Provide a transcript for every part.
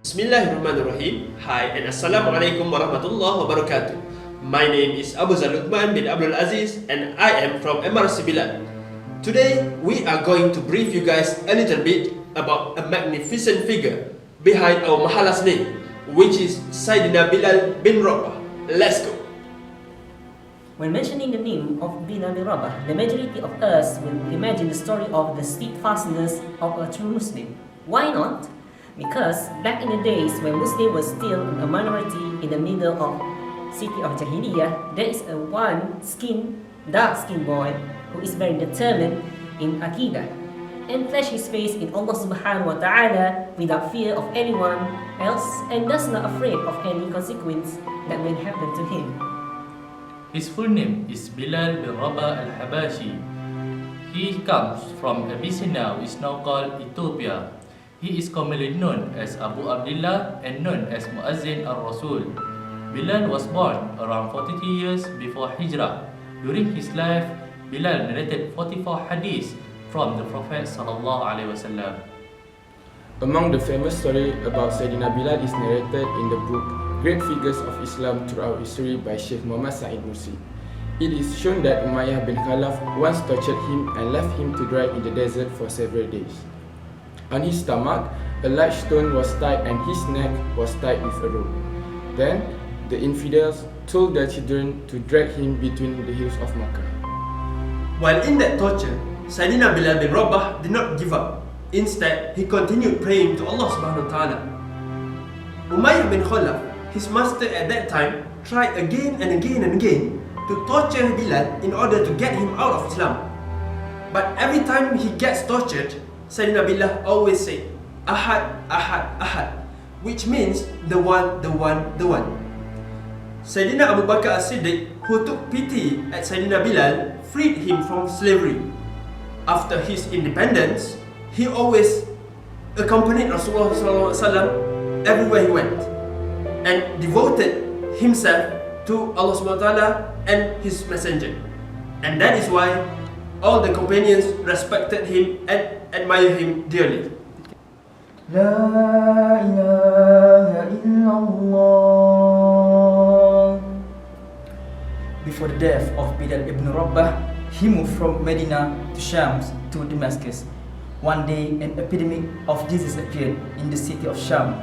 Bismillahirrahmanirrahim. Hi and Assalamualaikum warahmatullahi wabarakatuh. My name is Abu Zalukman bin Abdul Aziz and I am from MRC Bilal. Today we are going to brief you guys a little bit about a magnificent figure behind our Mahala's name, which is Sayyidina Bilal bin Rabah. Let's go. When mentioning the name of Bilal bin Rabah, the majority of us will imagine the story of the steadfastness of a true Muslim. Why not? Because back in the days when Muslim was still a minority in the middle of city of Jahiliyyah, there is a dark-skinned boy who is very determined in Aqidah and flash his face in Allah subhanahu wa ta'ala without fear of anyone else and thus not afraid of any consequence that will happen to him. His full name is Bilal bin Rabah al-Habashi. He comes from Abyssinia, which is now called Ethiopia. He is commonly known as Abu Abdullah and known as Muazzin al-Rasul. Bilal was born around 43 years before Hijrah. During his life, Bilal narrated 44 hadiths from the Prophet ﷺ. Among the famous story about Sayyidina Bilal is narrated in the book Great Figures of Islam Throughout History by Sheikh Muhammad Sa'id Nursi. It is shown that Umayyah bin Khalaf once tortured him and left him to dry in the desert for several days. On his stomach, a large stone was tied and his neck was tied with a rope. Then, the infidels told their children to drag him between the hills of Makkah. While in that torture, Sayyidina Bilal bin Rabah did not give up. Instead, he continued praying to Allah subhanahu wa ta'ala. Umayyah bin Khalaf, his master at that time, tried again and again and again to torture Bilal in order to get him out of Islam. But every time he gets tortured, Sayyidina Bilal always said, Ahad, Ahad, Ahad, which means the one, the one, the one. Sayyidina Abu Bakr as-Siddiq, who took pity at Sayyidina Bilal, freed him from slavery. After his independence, he always accompanied Rasulullah SAW everywhere he went and devoted himself to Allah subhanahu wa ta'ala and his messenger. And that is why all the companions respected him and admired him dearly. La ilaha illallah. Before the death of Bilal ibn Rabah, he moved from Medina to Sham to Damascus. One day, an epidemic of disease appeared in the city of Sham,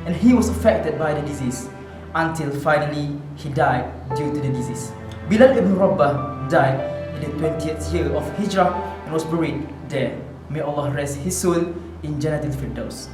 and he was affected by the disease until finally he died due to the disease. Bilal ibn Rabah died in the 20th year of Hijrah and was buried there. May Allah rest his soul in Jannatul Firdaus.